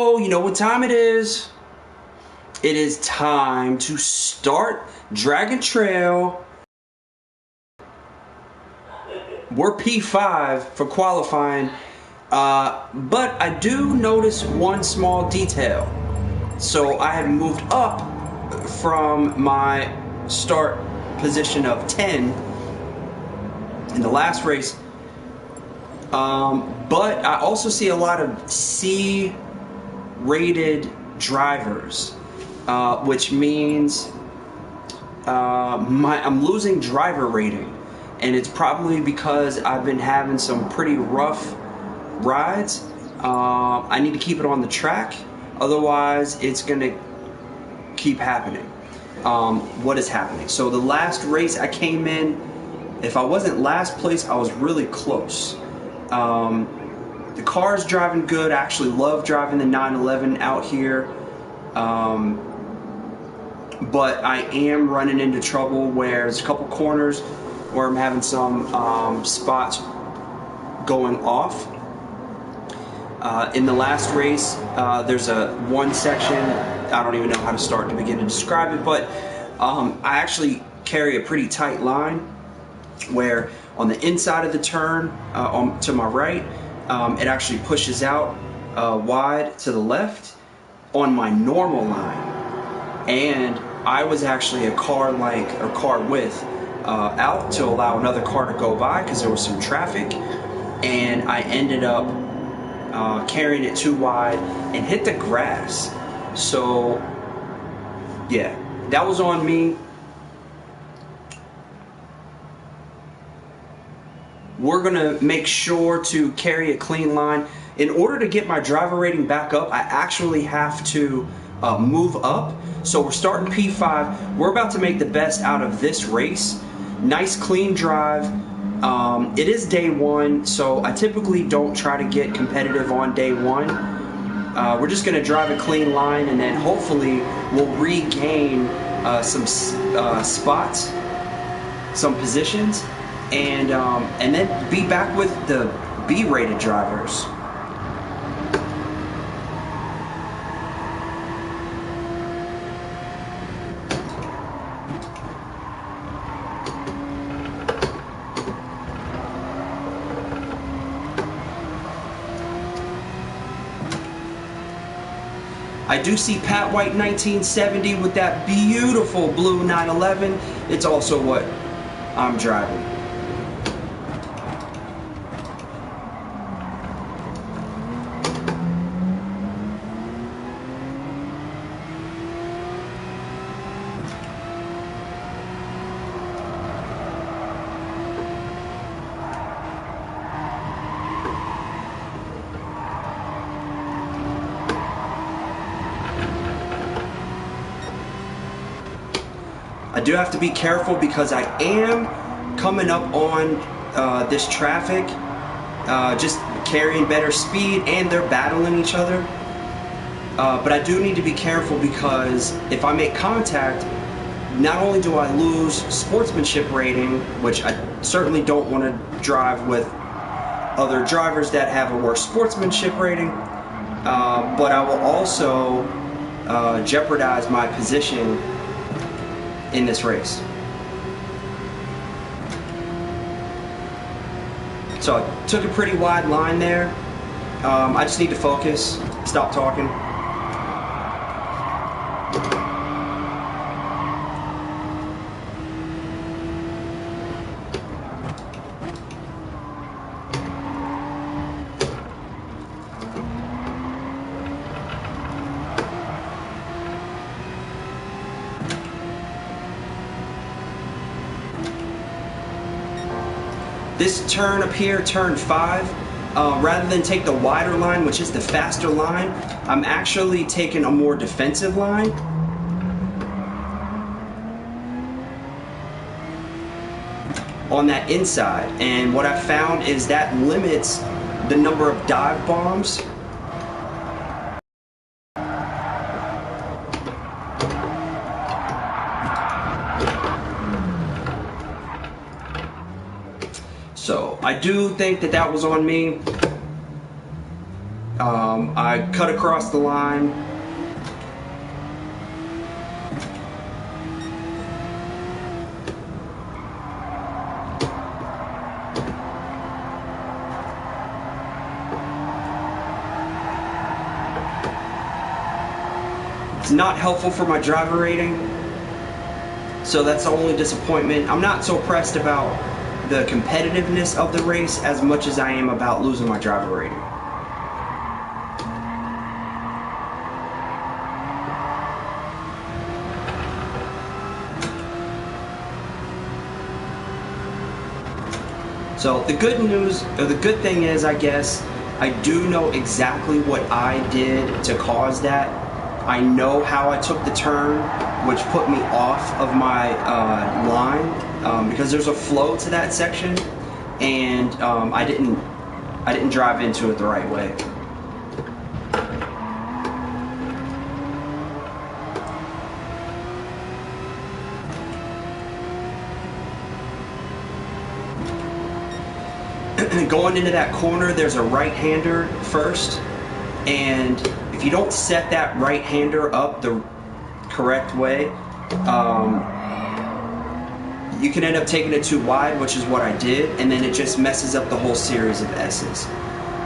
Oh, you know what time it is? It is time to start Dragon Trail. We're P5 for qualifying, but I do notice one small detail. So I have moved up from my start position of 10 in the last race, but I also see a lot of C rated drivers, which means I'm losing driver rating, and it's probably because I've been having some pretty rough rides. I need to keep it on the track, otherwise it's gonna keep happening. What is happening? So the last race I came in, if I wasn't last place, I was really close. The car's driving good. I actually love driving the 911 out here, but I am running into trouble where there's a couple corners where I'm having some spots going off. In the last race, there's one section, I don't even know how to start to begin to describe it, but I actually carry a pretty tight line where on the inside of the turn to my right, it actually pushes out wide to the left on my normal line, and I was actually a car width out to allow another car to go by because there was some traffic, and I ended up carrying it too wide and hit the grass. So yeah, that was on me. We're gonna make sure to carry a clean line. In order to get my driver rating back up, I actually have to move up. So we're starting P5. We're about to make the best out of this race. Nice clean drive. It is day one, so I typically don't try to get competitive on day one. We're just gonna drive a clean line, and then hopefully we'll regain some spots, some positions, and then be back with the B-rated drivers. I do see Pat White 1970 with that beautiful blue 911. It's also what I'm driving. I do have to be careful because I am coming up on this traffic, just carrying better speed, and they're battling each other. But I do need to be careful because if I make contact, not only do I lose sportsmanship rating, which I certainly don't want to drive with other drivers that have a worse sportsmanship rating, but I will also jeopardize my position in this race. So I took a pretty wide line there. I just need to focus, stop talking. This turn up here, turn 5, rather than take the wider line, which is the faster line, I'm actually taking a more defensive line. On that inside, and what I found is that limits the number of dive bombs. So I do think that that was on me. I cut across the line. It's not helpful for my driver rating, so that's the only disappointment. I'm not so pressed about the competitiveness of the race as much as I am about losing my driver rating. So the good news, or the good thing is, I guess, I do know exactly what I did to cause that. I know how I took the turn, which put me off of my line, because there's a flow to that section, and I didn't drive into it the right way. Going into that corner, there's a right-hander first, and if you don't set that right-hander up the correct way, you can end up taking it too wide, which is what I did, and then it just messes up the whole series of S's.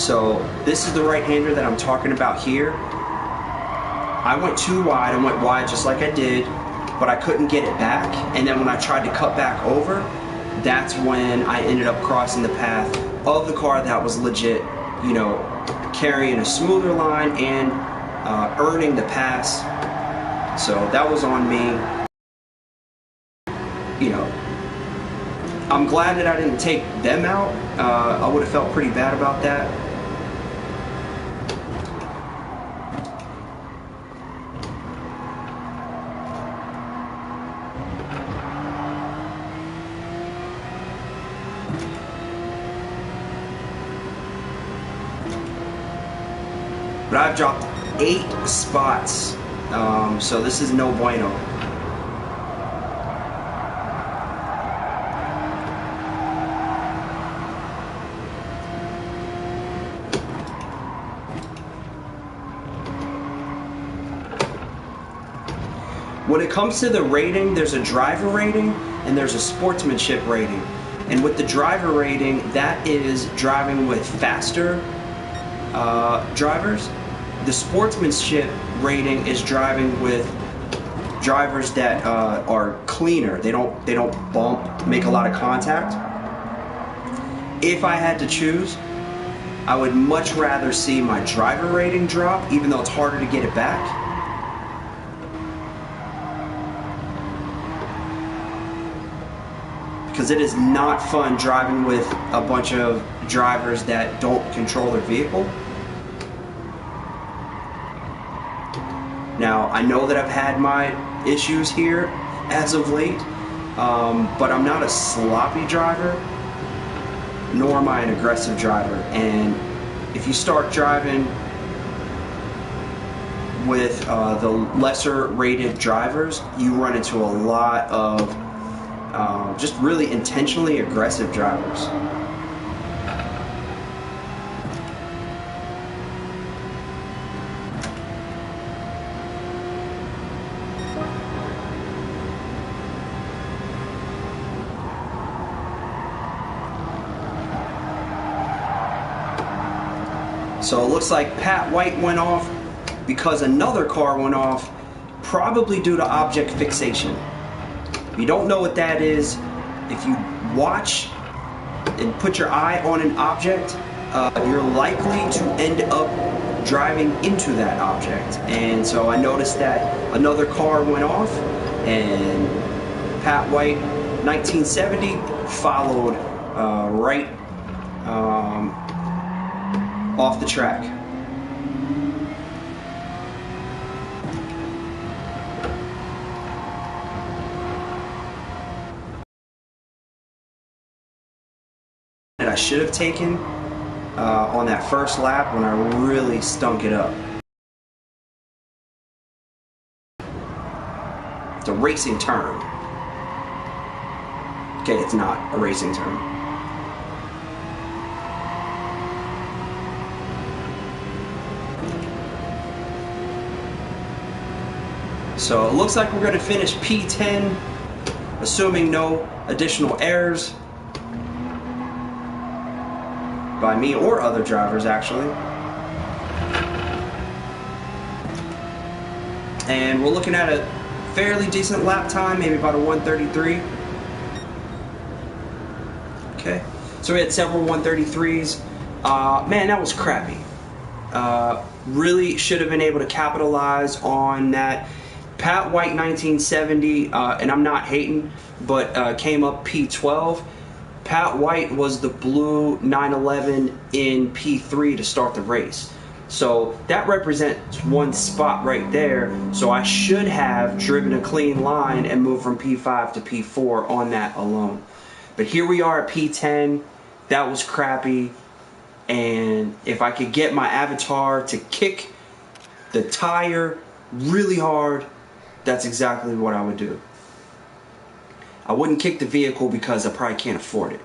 So this is the right-hander that I'm talking about here. I went too wide, I went wide just like I did, but I couldn't get it back, and then when I tried to cut back over, that's when I ended up crossing the path of the car that was legit, you know, carrying a smoother line and earning the pass. So that was on me. You know, I'm glad that I didn't take them out. I would have felt pretty bad about that. But I've dropped 8 spots, so this is no bueno. When it comes to the rating, there's a driver rating and there's a sportsmanship rating. And with the driver rating, that is driving with faster drivers. The sportsmanship rating is driving with drivers that are cleaner. They don't bump, make a lot of contact. If I had to choose, I would much rather see my driver rating drop, even though it's harder to get it back. Because it is not fun driving with a bunch of drivers that don't control their vehicle. Now, I know that I've had my issues here as of late, but I'm not a sloppy driver, nor am I an aggressive driver. And if you start driving with the lesser rated drivers, you run into a lot of just really intentionally aggressive drivers. So it looks like Pat White went off because another car went off, probably due to object fixation. If you don't know what that is, if you watch and put your eye on an object, you're likely to end up driving into that object. And so I noticed that another car went off, and Pat White, 1970, followed right off the track. That I should have taken on that first lap when I really stunk it up. It's a racing turn. Okay, it's not a racing turn. So it looks like we're going to finish P10, assuming no additional errors by me or other drivers actually. And we're looking at a fairly decent lap time, maybe about a 133. Okay, so we had several 133s. Man, that was crappy. Really should have been able to capitalize on that. Pat White 1970, and I'm not hating, but came up P12. Pat White was the blue 911 in P3 to start the race. So that represents one spot right there. So I should have driven a clean line and moved from P5 to P4 on that alone. But here we are at P10. That was crappy. And if I could get my avatar to kick the tire really hard, that's exactly what I would do. I wouldn't kick the vehicle because I probably can't afford it.